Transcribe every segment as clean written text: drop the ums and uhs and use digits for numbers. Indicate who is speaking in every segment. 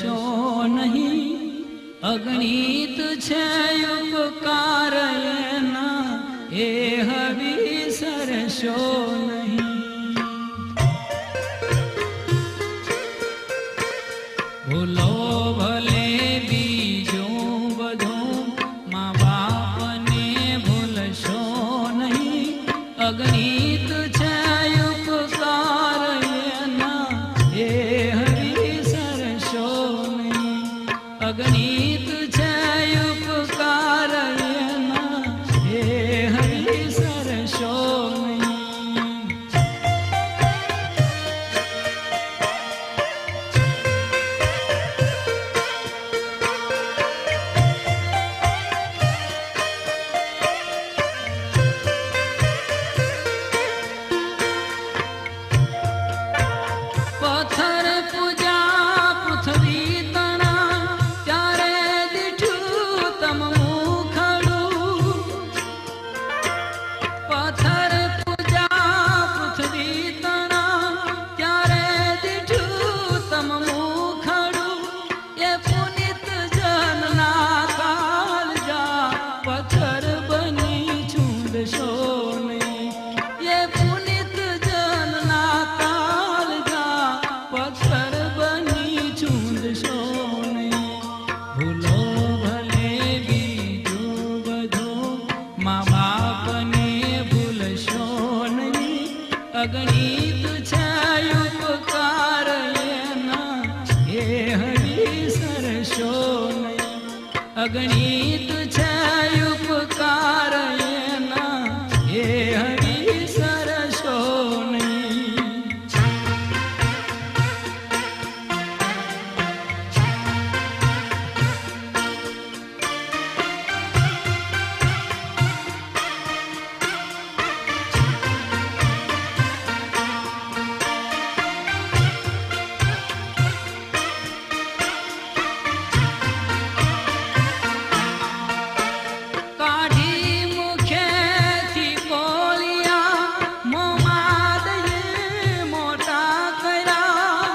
Speaker 1: ભૂલશો નહીં, અગણિત છે ઉપકાર એના, એ વિસરશો નહીં. ભૂલો ભલે બીજું બધું, મા બાપને ભૂલશો નહીં, અગણિત છે ઉપકાર એના, એ વિસરશો નહીં. અગણિત છે ઉપકાર એના, એ વિસરશો નહીં. પથ્થર પૂજા પૃથ્વી તણા, ત્યારે દીઠું તમ મુખડું. પથ્થર પૂજા પૃથ્વી તણા, ત્યારે દીઠું તમ મુખડું. એ પુનિત જનના કાળજા, પથ્થર બની છૂંદશો નહીં. એ પુનિત જનના કાળજા, પથ્થર બની છૂંદશો નહીં. ભૂલો ભલે બીજું બધું, મા બાપને ભૂલશો નહીં, અગણિત છે ઉપકાર એના, એ વિસરશો નહીં. અગણિત છે ઉપકાર એના, એ વિસરશો નહીં. કાઢી મુખેથી બોલ્યા, મોંમાં દઈએ મોટા કર્યા.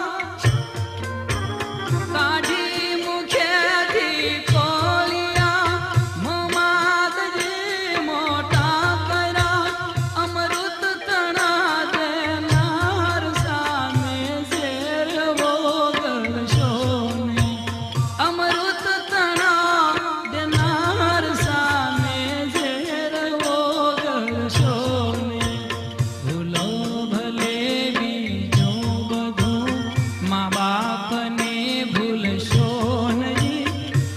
Speaker 1: કાઢી મુખેથી બોલ્યા, મોંમાં દઈએ મોટા કર્યા. અમૃત તણા દેનાર સામે ઝેર વોગળશો નહીં. અમૃત તણા દેનાર સામે ઝેર વોગળશો નહીં. ભૂલો ભલે બીજું બધું, મા બાપને ભૂલશો નહીં,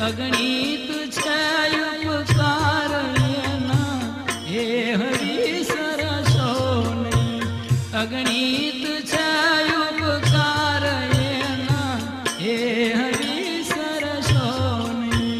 Speaker 1: અગણિત છે ઉપકાર એના, એ વિસરશો નહીં. અગણિત છે ઉપકાર એના, એ વિસરશો નહીં.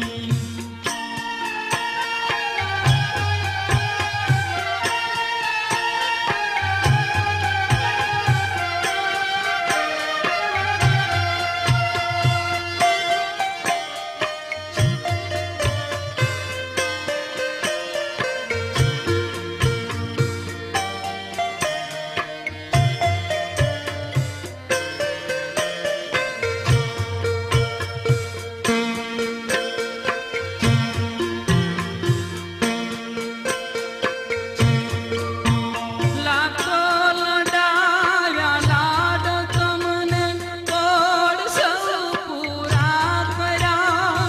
Speaker 1: લાખો લડાવ્યા લાડ તમને, તોડ સૌ પૂરા કર્યા.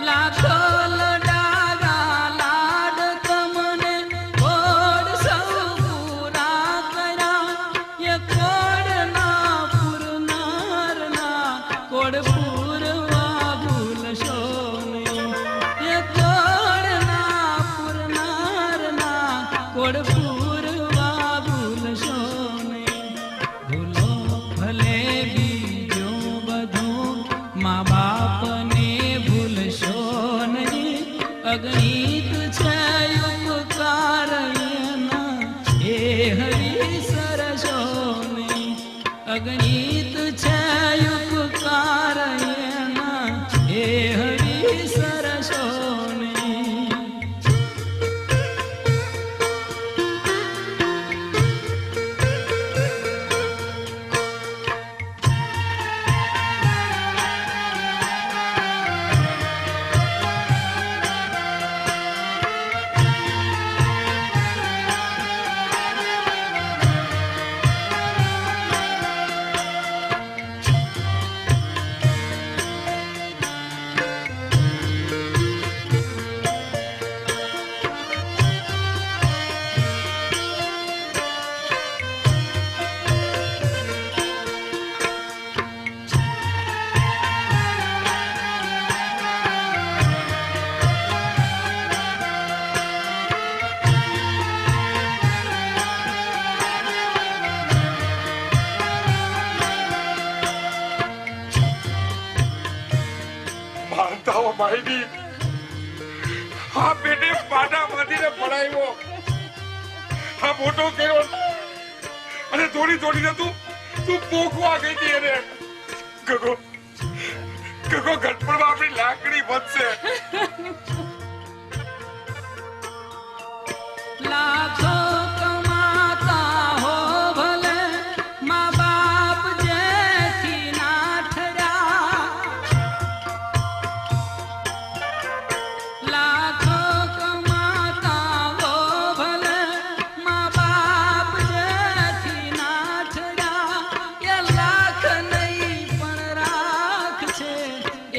Speaker 1: લાખો લડાવ્યા લાડ તમને, તોડ સૌ પૂરા કર્યા. એ કોડના પૂરનારના, કોડ પૂરવા ભૂલશો નહીં. એ કોડના પૂરનારના, કોડ પૂરવા ભૂલશો નહીં. ભૂલો ભલે બીજું બધું, મા બાપને ભૂલશો નહીં, અગણિત છે ઉપકાર એના, એ વિસરશો નહીં. અગણિત છે ઉપકાર
Speaker 2: ઓ ભાઈની આ બેટે પાટા બાંધીને પડાવ્યો, આ મોટો કર્યો અને થોડી થોડીને તું પોખવા ગઈ હતી એને. ગગો ગઢપણમાં આપણી લાકડી વધશે.
Speaker 1: લાખો કમાતા હો ભલે મા બાપ જેથી ના ઠર્યા, લાખો કમાતા હો ભલે મા બાપ જેથી ના ઠર્યા, એ લાખ નહીં પણ રાખ છે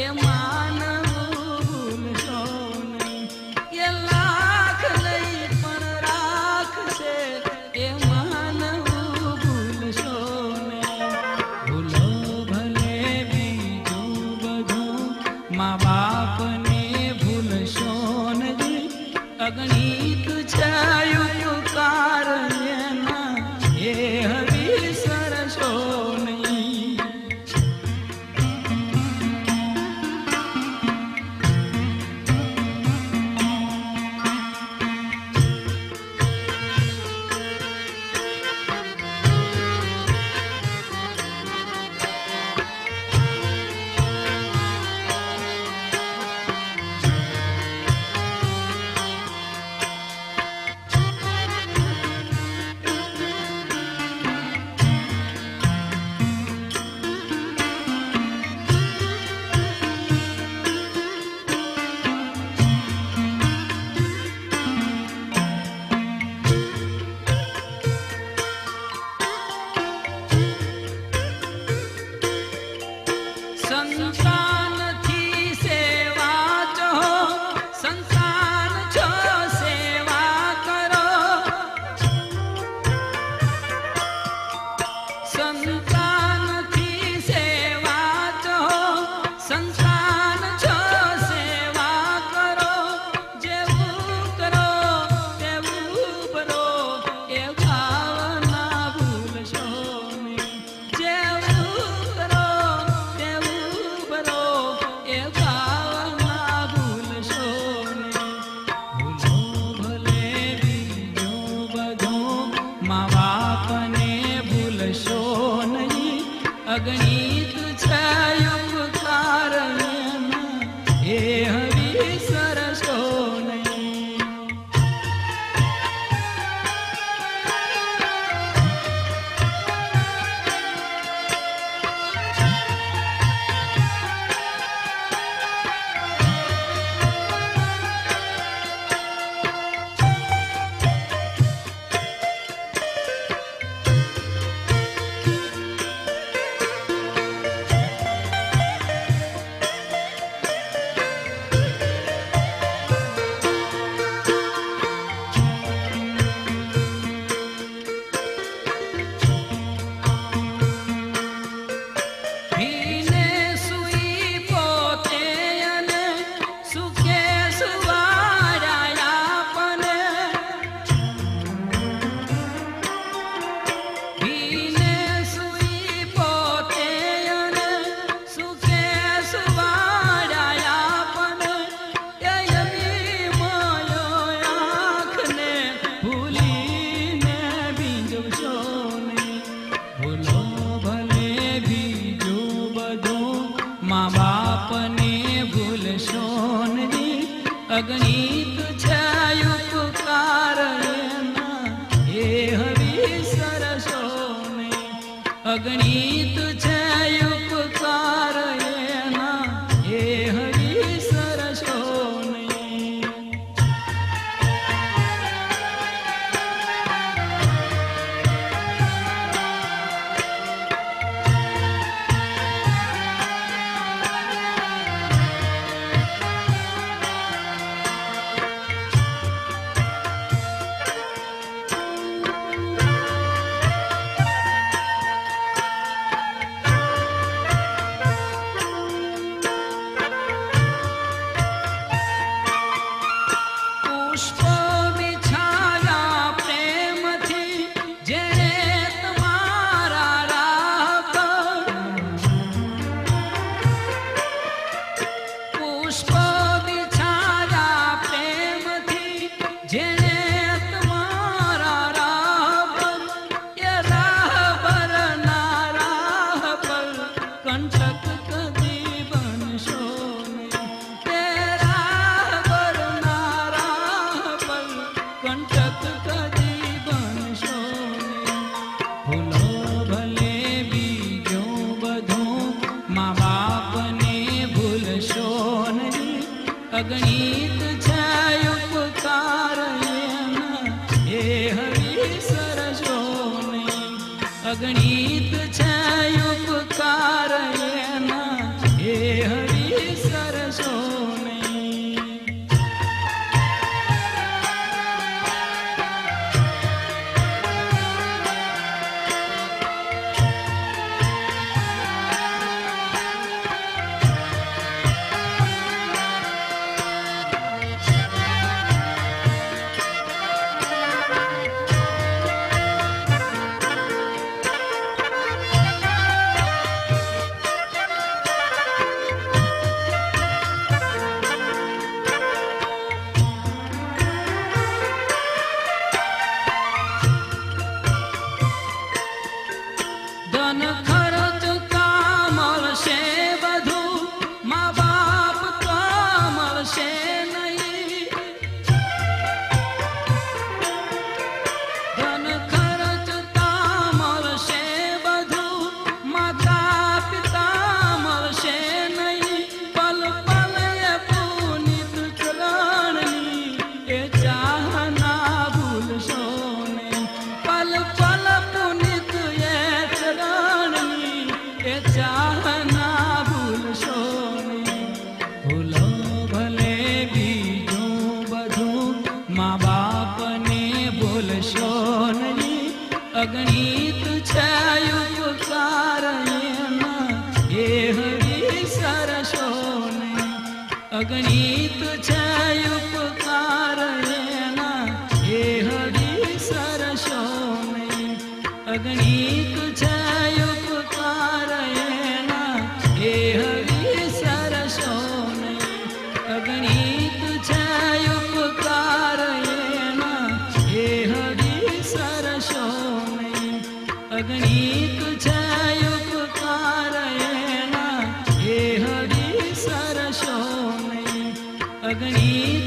Speaker 1: એ માનવું ભૂલશો નહીં, એ લાખ નહીં પણ રાખ છે એ માનવું ભૂલશો નહીં. ભૂલો ભલે બીજું બધું મા બાપને ભૂલશો નહીં, અગણિત છે ઉપકાર એના એ વિસરશો નહીં. સંતાનથી સેવા છો, સંતાન છો સેવા કરો, સંતાનથી સેવા છો, સંતાન છો સેવા કરો, જેવું કરો તેવું ભરો એ ભાવના ભૂલશો નહીં, જેવું કરો તેવું ભરો એ ભાવના ભૂલશો નહીં. ભૂલો ભલે બીજું બધું મા બાપને ભૂલશો નહીં, અગણિત છે ઉપકાર એના એ વિસરશો નહીં. ભીને સુઈ પોતે અને સુખે સુવાડ્યા પણ, ભીને સુઈ પોતે અને સુખે સુવાડ્યા પણ, એ અભિમાયો આંખને ભૂલીને બીજવશો નહીં. ભૂલો ભલે બીજું બધું મા બાપને ભૂલશો નહીં, અગણિત છે ઉપકાર એના એ વિસરશો નહીં, અગણિત છે ઉપકાર એના એ વિસરશો નહીં. અગણિત છે ઉપકાર એના એ હરિ સરસોને અગણિત છે ઉપકાર એના એ હરિ સરસોને ધન ખર્ચ કા મળશે બધું મા બાપ તો મળશે નહીં ધન ખર્ચ કા મળશે બધું માતા પિતા મળશે નહીં પલ પલ એ પુનિત ચરણની એ ચાહ ના ભૂલશો ને પલ પલ પુનિત એ ચરણની એ ચાહ ના ભૂલશો ને ભૂલો ભલે બીજું બધું મા બાપને ભૂલશો નહીં અગણિત છે ઉપકાર એના એ હરિ સરસો ને અગણિત છે ઉપકાર એના એ હરિ સરસો ને અગણિત છે ઉપકાર એના એ હરિ સરસો ને અગણિત છે ઉપકાર એના એ હરિ સરસો ને અગણિત છે ઉપકાર એના એ હરિ સરસો ને અગણિત